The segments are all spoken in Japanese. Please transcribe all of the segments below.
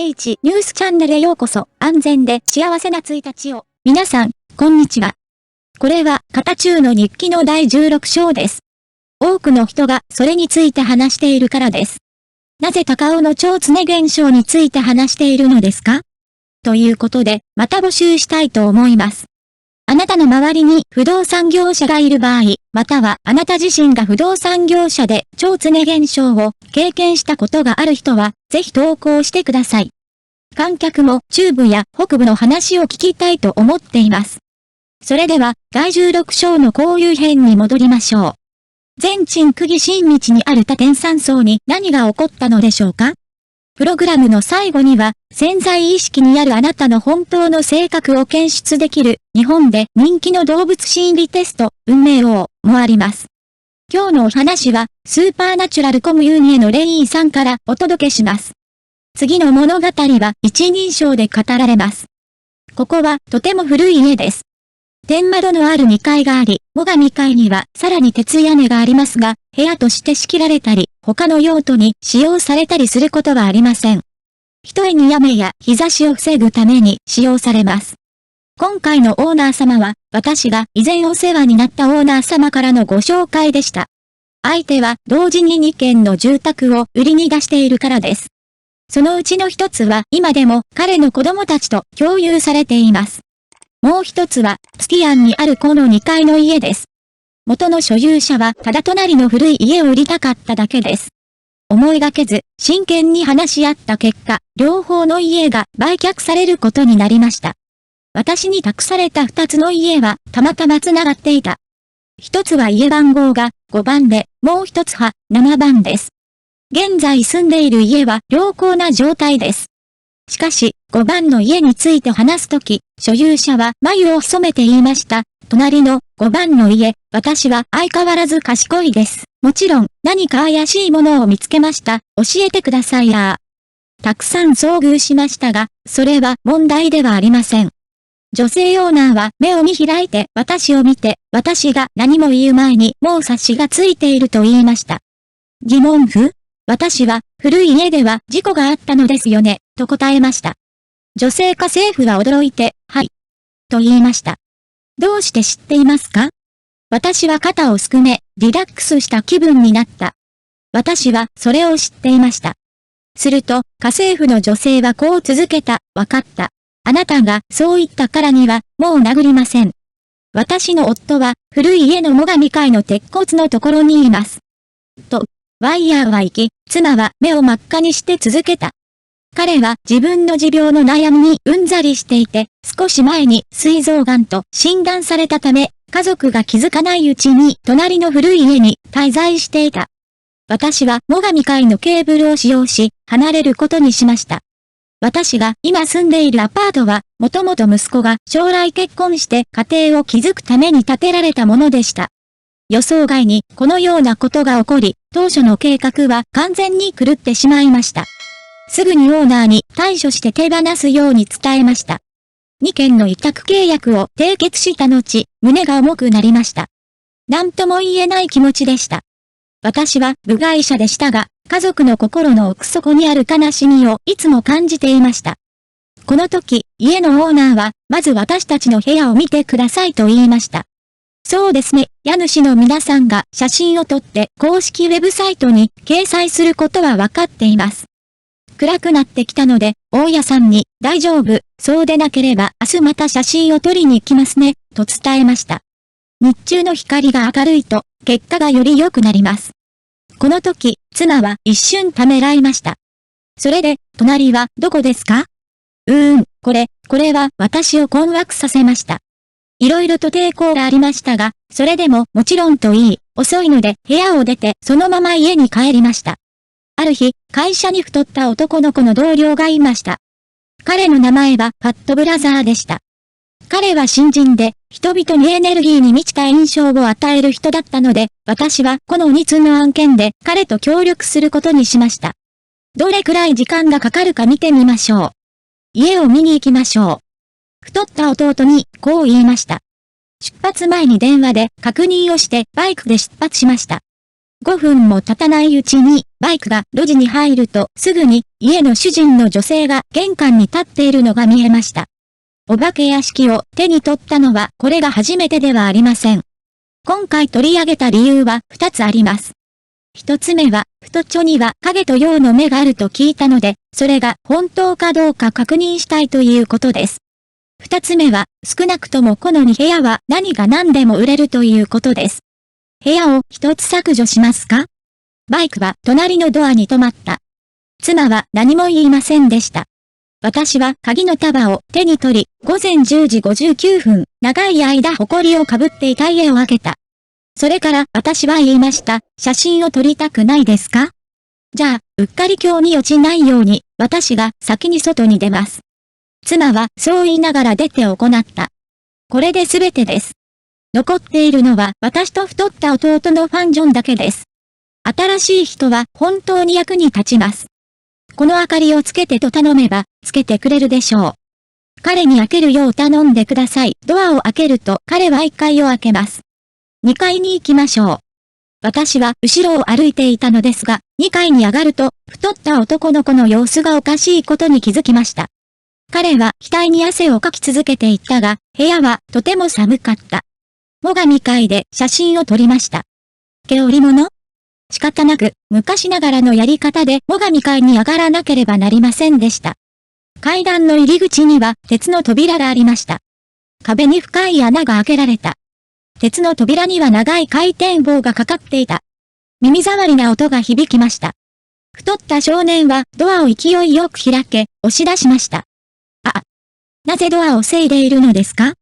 H ニュースチャンネルへようこそ。安全で幸せな1日を。皆さん、こんにちは。これは、片中の日記の第16章です。多くの人がそれについて話しているからです。なぜ高尾の超常現象について話しているのですか？ということで、また募集したいと思います。あなたの周りに不動産業者がいる場合、またはあなた自身が不動産業者で超常現象を経験したことがある人は、ぜひ投稿してください。観客も中部や北部の話を聞きたいと思っています。それでは、第16章の交友編に戻りましょう。全鎮区議新道にある多天山荘に何が起こったのでしょうか？プログラムの最後には、潜在意識にあるあなたの本当の性格を検出できる、日本で人気の動物心理テスト、運命王もあります。今日のお話は、スーパーナチュラルコミューニエのレイーさんからお届けします。次の物語は一人称で語られます。ここはとても古い家です。天窓のある2階があり、最上階にはさらに鉄屋根がありますが、部屋として仕切られたり、他の用途に使用されたりすることはありません。一重に雨や日差しを防ぐために使用されます。今回のオーナー様は、私が以前お世話になったオーナー様からのご紹介でした。相手は同時に2軒の住宅を売りに出しているからです。そのうちの一つは今でも彼の子供たちと共有されています。もう一つは、月庵にあるこの2階の家です。元の所有者はただ隣の古い家を売りたかっただけです。思いがけず、真剣に話し合った結果、両方の家が売却されることになりました。私に託された2つの家はたまたま繋がっていた。一つは家番号が5番で、もう一つは7番です。現在住んでいる家は良好な状態です。しかし、5番の家について話すとき、所有者は眉を潜めて言いました。隣の5番の家、私は相変わらず賢いです。もちろん、何か怪しいものを見つけました。教えてくださいや。たくさん遭遇しましたが、それは問題ではありません。女性オーナーは目を見開いて私を見て、私が何も言う前にもう察しがついていると言いました。疑問符？私は、古い家では事故があったのですよね、と答えました。女性家政婦は驚いて、はい。と言いました。どうして知っていますか？私は肩をすくめ、リラックスした気分になった。私はそれを知っていました。すると、家政婦の女性はこう続けた、わかった。あなたがそう言ったからには、もう殴りません。私の夫は、古い家の最上階の鉄骨のところにいます。と。ワイヤーは行き、妻は目を真っ赤にして続けた。彼は自分の持病の悩みにうんざりしていて、少し前に膵臓癌と診断されたため、家族が気づかないうちに隣の古い家に滞在していた。私は最上階のケーブルを使用し、離れることにしました。私が今住んでいるアパートは、もともと息子が将来結婚して家庭を築くために建てられたものでした。予想外にこのようなことが起こり、当初の計画は完全に狂ってしまいました。すぐにオーナーに対処して手放すように伝えました。2件の委託契約を締結した後、胸が重くなりました。何とも言えない気持ちでした。私は部外者でしたが、家族の心の奥底にある悲しみをいつも感じていました。この時、家のオーナーは、まず私たちの部屋を見てくださいと言いました。そうですね、家主の皆さんが写真を撮って公式ウェブサイトに掲載することはわかっています。暗くなってきたので、大家さんに、大丈夫、そうでなければ明日また写真を撮りに行きますね、と伝えました。日中の光が明るいと、結果がより良くなります。この時、妻は一瞬ためらいました。それで、隣はどこですか？これは私を困惑させました。いろいろと抵抗がありましたが、それでももちろんと言い、遅いので部屋を出てそのまま家に帰りました。ある日、会社に太った男の子の同僚がいました。彼の名前はパットブラザーでした。彼は新人で、人々にエネルギーに満ちた印象を与える人だったので、私はこの2通の案件で彼と協力することにしました。どれくらい時間がかかるか見てみましょう。家を見に行きましょう。太った弟にこう言いました。出発前に電話で確認をしてバイクで出発しました。5分も経たないうちに、バイクが路地に入るとすぐに、家の主人の女性が玄関に立っているのが見えました。お化け屋敷を手に取ったのはこれが初めてではありません。今回取り上げた理由は2つあります。1つ目は、太っちょには影と陽の目があると聞いたので、それが本当かどうか確認したいということです。2つ目は、少なくともこの2部屋は何が何でも売れるということです。部屋を1つ削除しますか？バイクは隣のドアに止まった。妻は何も言いませんでした。私は鍵の束を手に取り、午前10時59分、長い間埃をかぶっていた家を開けた。それから私は言いました。写真を撮りたくないですか？じゃあ、うっかり今日に落ちないように、私が先に外に出ます。妻はそう言いながら出て行った。これで全てです。残っているのは私と太った弟のファンジョンだけです。新しい人は本当に役に立ちます。この明かりをつけてと頼めば、つけてくれるでしょう。彼に開けるよう頼んでください。ドアを開けると彼は1階を開けます。2階に行きましょう。私は後ろを歩いていたのですが、2階に上がると、太った男の子の様子がおかしいことに気づきました。彼は額に汗をかき続けていたが、部屋はとても寒かった。最上階で写真を撮りました。毛織物？仕方なく、昔ながらのやり方で最上階に上がらなければなりませんでした。階段の入り口には鉄の扉がありました。壁に深い穴が開けられた。鉄の扉には長い回転棒がかかっていた。耳障りな音が響きました。太った少年はドアを勢いよく開け、押し出しました。なぜドアを防いでいるのですか？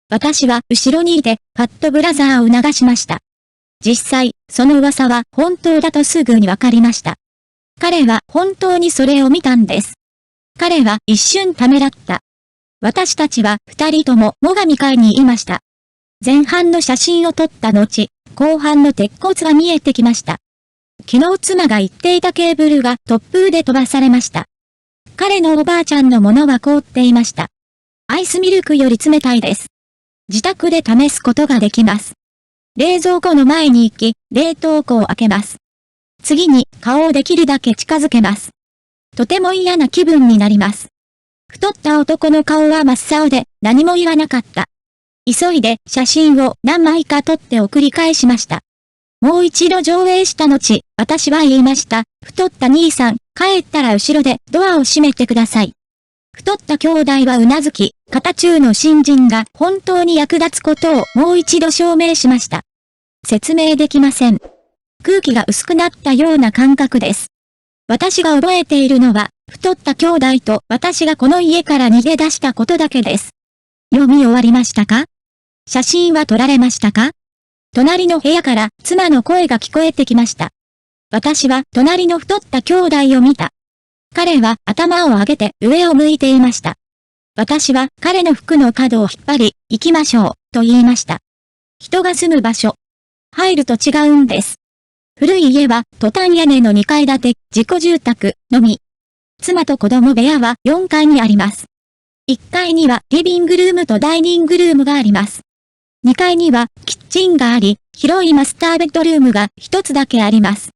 私は後ろにいて、パッドブラザーを促しました。実際、その噂は本当だとすぐにわかりました。彼は本当にそれを見たんです。彼は一瞬ためらった。私たちは二人とも最上階にいました。前半の写真を撮った後、後半の鉄骨が見えてきました。昨日妻が言っていたケーブルが突風で飛ばされました。彼のおばあちゃんのものは凍っていました。アイスミルクより冷たいです。自宅で試すことができます。冷蔵庫の前に行き、冷凍庫を開けます。次に顔をできるだけ近づけます。とても嫌な気分になります。太った男の顔は真っ青で何も言わなかった。急いで写真を何枚か撮って送り返しました。もう一度上映した後、私は言いました。太った兄さん、帰ったら後ろでドアを閉めてください。太った兄弟はうなずき、片中の新人が本当に役立つことをもう一度証明しました。説明できません。空気が薄くなったような感覚です。私が覚えているのは、太った兄弟と私がこの家から逃げ出したことだけです。読み終わりましたか？写真は撮られましたか？隣の部屋から妻の声が聞こえてきました。私は隣の太った兄弟を見た。彼は頭を上げて上を向いていました。私は彼の服の角を引っ張り、行きましょう、と言いました。人が住む場所。入ると違うんです。古い家はトタン屋根の2階建て、自己住宅のみ。妻と子供部屋は4階にあります。1階にはリビングルームとダイニングルームがあります。2階にはキッチンがあり、広いマスターベッドルームが1つだけあります。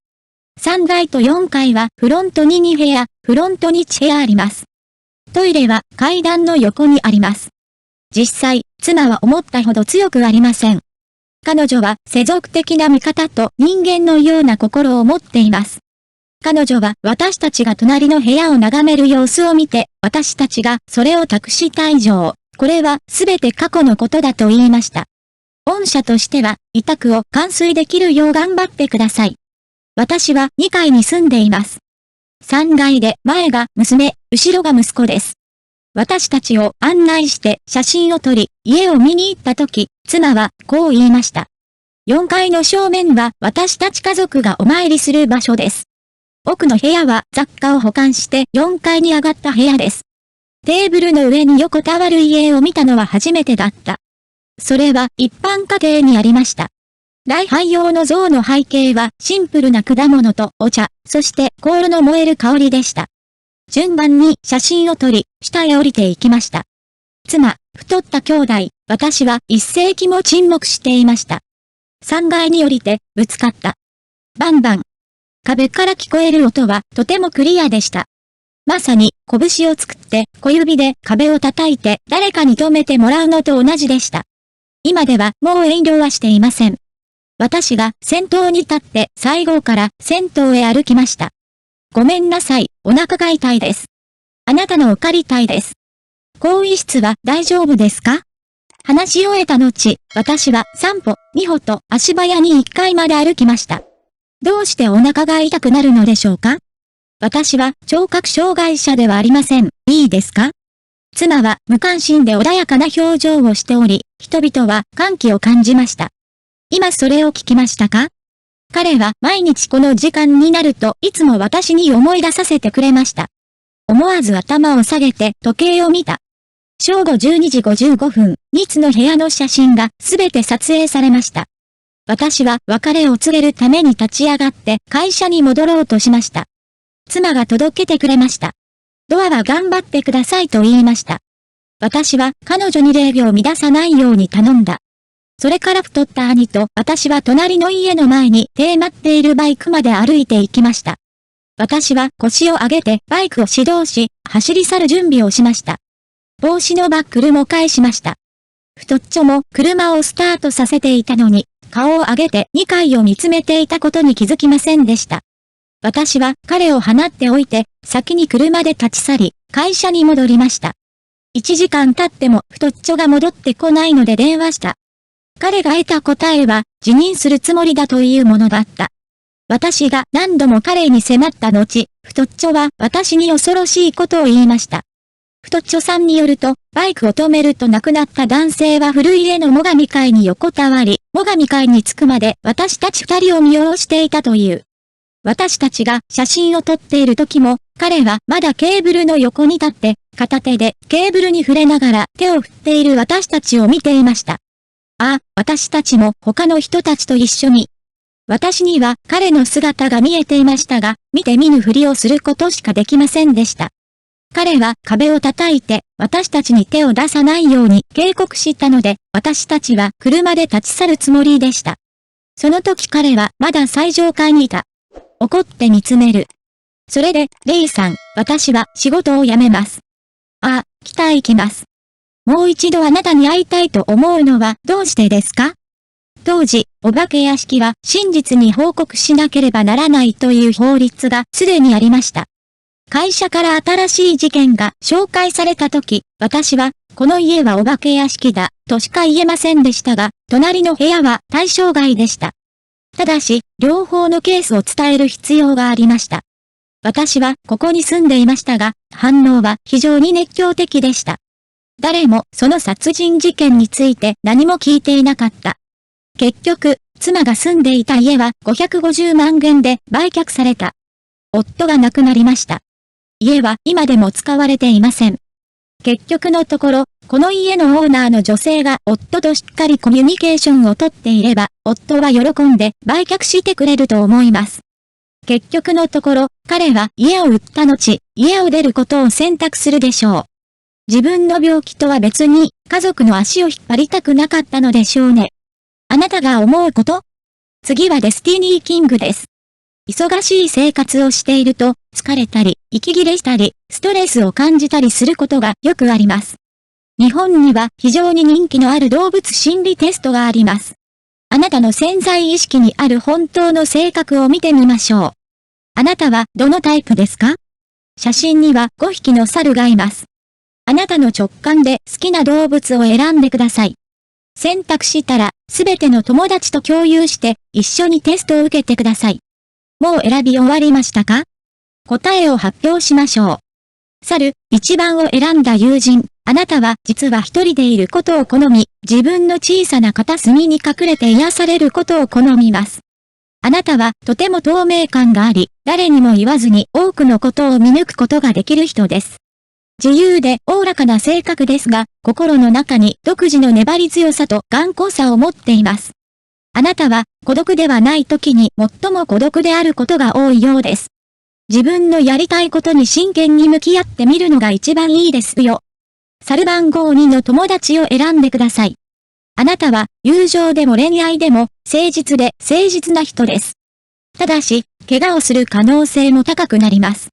3階と4階はフロントに2部屋、フロントに1部屋あります。トイレは階段の横にあります。実際、妻は思ったほど強くありません。彼女は世俗的な見方と人間のような心を持っています。彼女は私たちが隣の部屋を眺める様子を見て、私たちがそれを託した以上、これは全て過去のことだと言いました。御社としては、委託を完遂できるよう頑張ってください。私は2階に住んでいます。3階で前が娘、後ろが息子です。私たちを案内して写真を撮り、家を見に行った時、妻はこう言いました。4階の正面は私たち家族がお参りする場所です。奥の部屋は雑貨を保管して4階に上がった部屋です。テーブルの上に横たわる家を見たのは初めてだった。それは一般家庭にありました。礼拝用の像の背景はシンプルな果物とお茶、そして香炉の燃える香りでした。順番に写真を撮り、下へ降りていきました。妻、太った兄弟、私は一世紀も沈黙していました。3階に降りて、ぶつかった。バンバン。壁から聞こえる音はとてもクリアでした。まさに、拳を作って小指で壁を叩いて誰かに止めてもらうのと同じでした。今ではもう遠慮はしていません。私が先頭に立って西郷から銭湯へ歩きました。ごめんなさい、お腹が痛いです。あなたのお借りたいです。更衣室は大丈夫ですか？話し終えた後、私は3歩、2歩と足早に1階まで歩きました。どうしてお腹が痛くなるのでしょうか？私は聴覚障害者ではありません。いいですか？妻は無関心で穏やかな表情をしており、人々は歓喜を感じました。今それを聞きましたか？彼は毎日この時間になるといつも私に思い出させてくれました。思わず頭を下げて時計を見た。正午12時55分、2つの部屋の写真がすべて撮影されました。私は別れを告げるために立ち上がって会社に戻ろうとしました。妻が届けてくれました。ドアは頑張ってくださいと言いました。私は彼女に礼儀を乱さないように頼んだ。それから太った兄と私は隣の家の前に停まっているバイクまで歩いて行きました。私は腰を上げてバイクを始動し、走り去る準備をしました。帽子のバックルも返しました。太っちょも車をスタートさせていたのに、顔を上げて2階を見つめていたことに気づきませんでした。私は彼を放っておいて、先に車で立ち去り、会社に戻りました。1時間経っても太っちょが戻ってこないので電話した。彼が得た答えは、辞任するつもりだというものだった。私が何度も彼に迫った後、太っちょは私に恐ろしいことを言いました。太っちょさんによると、バイクを止めると亡くなった男性は古い家の最上階に横たわり、最上階に着くまで私たち二人を見下ろしていたという。私たちが写真を撮っている時も、彼はまだケーブルの横に立って、片手でケーブルに触れながら手を振っている私たちを見ていました。ああ、私たちも他の人たちと一緒に。私には彼の姿が見えていましたが、見て見ぬふりをすることしかできませんでした。彼は壁を叩いて私たちに手を出さないように警告したので、私たちは車で立ち去るつもりでした。その時彼はまだ最上階にいた。怒って見つめる。それで、レイさん、私は仕事を辞めます。ああ、北へ行きます。もう一度あなたに会いたいと思うのはどうしてですか？当時、お化け屋敷は真実に報告しなければならないという法律がすでにありました。会社から新しい事件が紹介された時、私は、この家はお化け屋敷だ、としか言えませんでしたが、隣の部屋は対象外でした。ただし、両方のケースを伝える必要がありました。私はここに住んでいましたが、反応は非常に熱狂的でした。誰もその殺人事件について何も聞いていなかった。結局、妻が住んでいた家は550万元で売却された。夫が亡くなりました。家は今でも使われていません。結局のところ、この家のオーナーの女性が夫としっかりコミュニケーションをとっていれば、夫は喜んで売却してくれると思います。結局のところ、彼は家を売った後、家を出ることを選択するでしょう。自分の病気とは別に、家族の足を引っ張りたくなかったのでしょうね。あなたが思うこと？次はデスティニーキングです。忙しい生活をしていると、疲れたり、息切れしたり、ストレスを感じたりすることがよくあります。日本には非常に人気のある動物心理テストがあります。あなたの潜在意識にある本当の性格を見てみましょう。あなたはどのタイプですか？写真には5匹の猿がいます。あなたの直感で好きな動物を選んでください。選択したら、すべての友達と共有して、一緒にテストを受けてください。もう選び終わりましたか？答えを発表しましょう。猿、1番を選んだ友人、あなたは実は一人でいることを好み、自分の小さな片隅に隠れて癒されることを好みます。あなたはとても透明感があり、誰にも言わずに多くのことを見抜くことができる人です。自由でおおらかな性格ですが、心の中に独自の粘り強さと頑固さを持っています。あなたは孤独ではない時に最も孤独であることが多いようです。自分のやりたいことに真剣に向き合ってみるのが一番いいですよ。猿番号2の友達を選んでください。あなたは友情でも恋愛でも誠実で誠実な人です。ただし、怪我をする可能性も高くなります。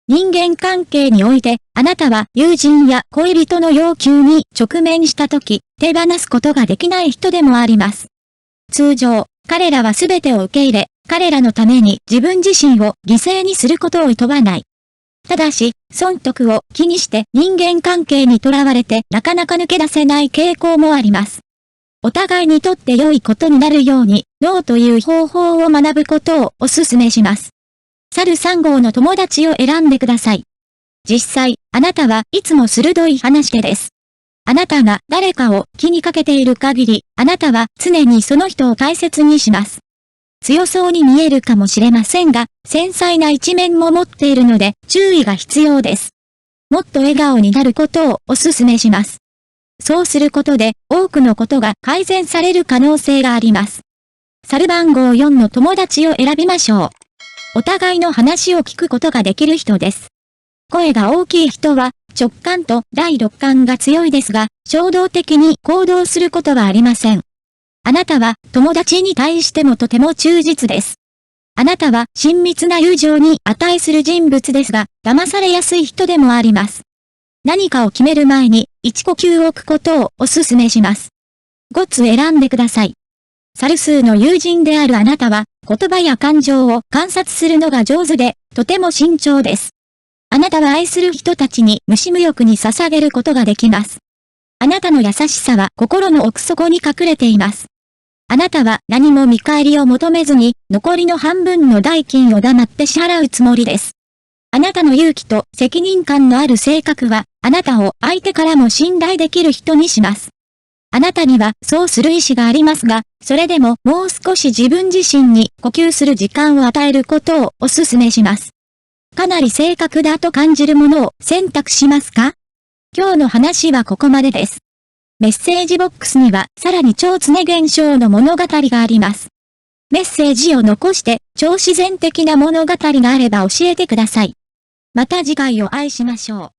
人間関係において、あなたは友人や恋人の要求に直面したとき、手放すことができない人でもあります。通常、彼らは全てを受け入れ、彼らのために自分自身を犠牲にすることを厭わない。ただし、損得を気にして人間関係にとらわれてなかなか抜け出せない傾向もあります。お互いにとって良いことになるように、ノーという方法を学ぶことをお勧めします。猿3号の友達を選んでください。実際、あなたはいつも鋭い話し手です。あなたが誰かを気にかけている限り、あなたは常にその人を大切にします。強そうに見えるかもしれませんが、繊細な一面も持っているので注意が必要です。もっと笑顔になることをお勧めします。そうすることで多くのことが改善される可能性があります。猿番号4の友達を選びましょう。お互いの話を聞くことができる人です。声が大きい人は直感と第六感が強いですが、衝動的に行動することはありません。あなたは友達に対してもとても忠実です。あなたは親密な友情に値する人物ですが、騙されやすい人でもあります。何かを決める前に一呼吸を置くことをお勧めします。5つ選んでください。猿数の友人であるあなたは言葉や感情を観察するのが上手で、とても慎重です。あなたは愛する人たちに無私無欲に捧げることができます。あなたの優しさは心の奥底に隠れています。あなたは何も見返りを求めずに、残りの半分の代金を黙って支払うつもりです。あなたの勇気と責任感のある性格は、あなたを相手からも信頼できる人にします。あなたにはそうする意志がありますが、それでももう少し自分自身に呼吸する時間を与えることをお勧めします。かなり正確だと感じるものを選択しますか？今日の話はここまでです。メッセージボックスにはさらに超常現象の物語があります。メッセージを残して超自然的な物語があれば教えてください。また次回お会いしましょう。